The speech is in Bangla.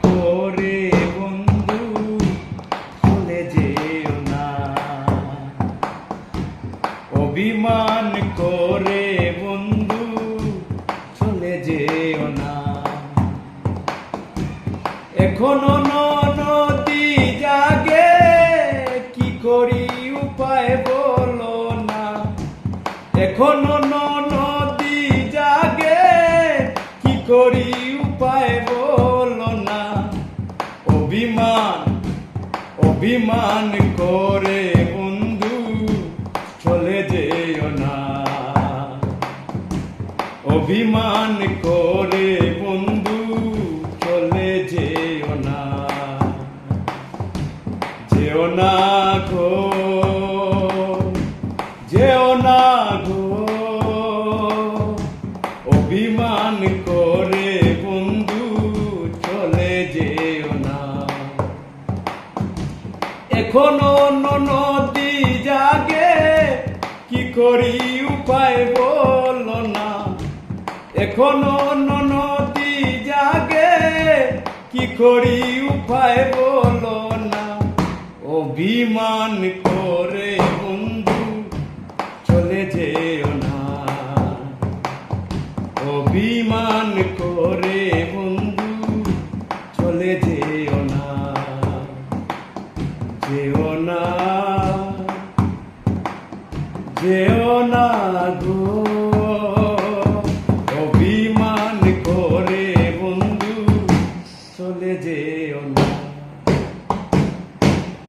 করে বন্ধু চলে যেও না, অভিমান করে বন্ধু চলে যেও না। এখনো নদী জাগে, কি করি উপায় বলো না। এখনো নদী জাগে, কি করি উপায় বলো না। অভিমান করে বন্ধু চলে যেও না, অভিমান করে বন্ধু চলে যেও না। যেও না গো, যেও না গো, অভিমান করে বন্ধু চলে যেও না। এখনো নদী জাগে, কি করি উপায় বলো না। এখনো নদী জাগে, কি করি উপায় বলো না। অভিমান করে বন্ধু চলে যেও না, অভিমান করে বন্ধু চলে যেও না। যেও না, যেও না গো।